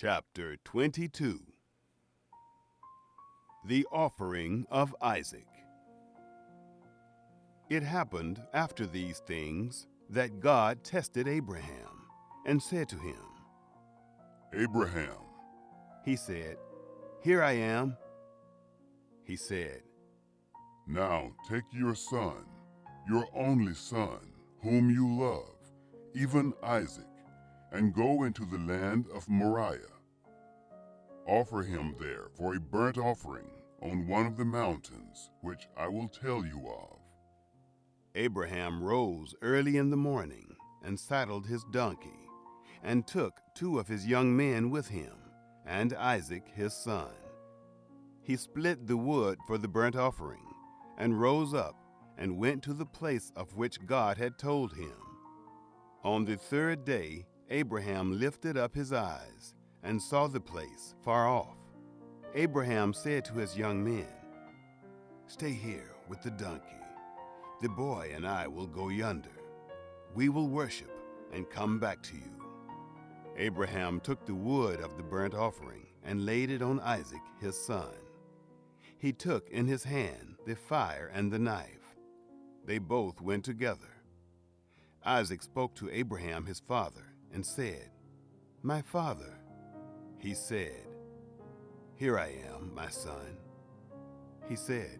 Chapter 22. The Offering of Isaac. It happened after these things that God tested Abraham and said to him, Abraham. He said, Here I am. He said, Now take your son, your only son, whom you love, even Isaac, and go into the land of Moriah. Offer him there for a burnt offering on one of the mountains which I will tell you of. Abraham rose early in the morning and saddled his donkey, and took 2 of his young men with him, and Isaac his son. He split the wood for the burnt offering, and rose up and went to the place of which God had told him. On the 3rd day Abraham lifted up his eyes and saw the place far off. Abraham said to his young men, Stay here with the donkey. The boy and I will go yonder. We will worship and come back to you. Abraham took the wood of the burnt offering and laid it on Isaac his son. He took in his hand the fire and the knife. They both went together. Isaac spoke to Abraham his father and said, My father. He said, Here I am, my son. He said,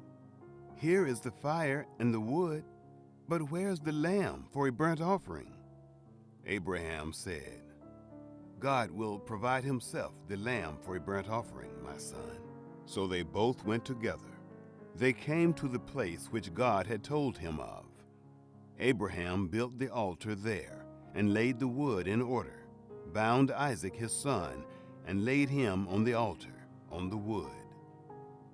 Here is the fire and the wood, but where's the lamb for a burnt offering? Abraham said, God will provide himself the lamb for a burnt offering, my son. So they both went together. They came to the place which God had told him of. Abraham built the altar there and laid the wood in order, bound Isaac his son, and laid him on the altar, on the wood.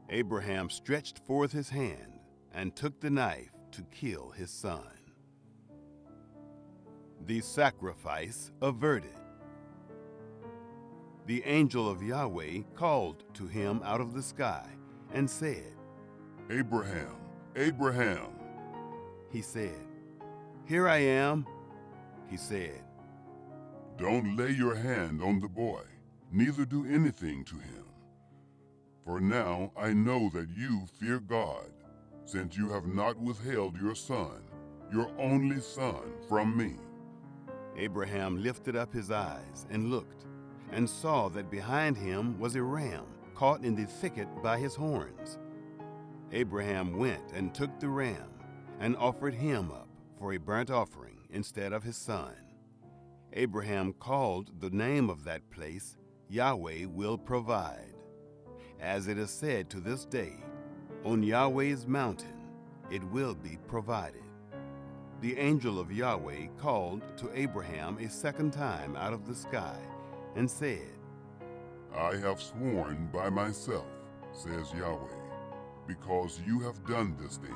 Abraham stretched forth his hand and took the knife to kill his son. The sacrifice averted. The angel of Yahweh called to him out of the sky and said, Abraham, Abraham. He said, Here I am. He said, Don't lay your hand on the boy, neither do anything to him. For now I know that you fear God, since you have not withheld your son, your only son, from me. Abraham lifted up his eyes and looked, and saw that behind him was a ram caught in the thicket by his horns. Abraham went and took the ram and offered him up for a burnt offering instead of his son. Abraham called the name of that place, Yahweh will provide. As it is said to this day, on Yahweh's mountain it will be provided. The angel of Yahweh called to Abraham a second time out of the sky and said, I have sworn by myself, says Yahweh, because you have done this thing,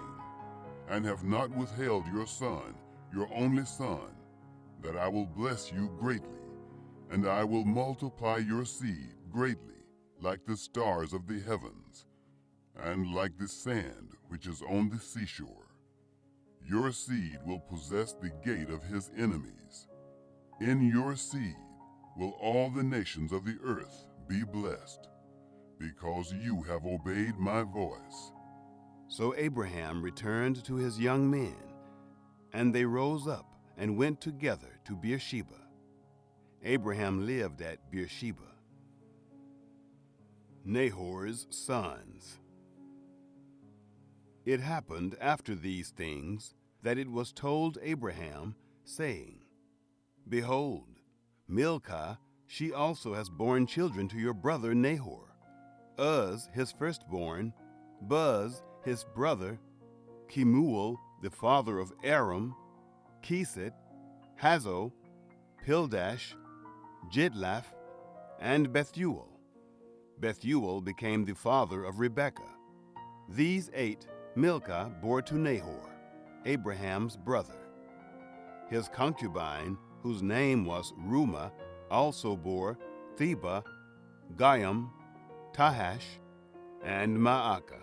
and have not withheld your son, your only son, that I will bless you greatly, and I will multiply your seed greatly, like the stars of the heavens, and like the sand which is on the seashore. Your seed will possess the gate of his enemies. In your seed will all the nations of the earth be blessed, because you have obeyed my voice. So Abraham returned to his young men, and they rose up and went together to Beersheba. Abraham lived at Beersheba. Nahor's sons. It happened after these things that it was told Abraham, saying, Behold, Milcah, she also has borne children to your brother Nahor, Uz his firstborn, Buz his brother, Kemuel the father of Aram, Keset, Hazo, Pildash, Jidlaph, and Bethuel. Bethuel became the father of Rebekah. These 8 Milcah bore to Nahor, Abraham's brother. His concubine, whose name was Reumah, also bore Theba, Gayam, Tahash, and Maacah.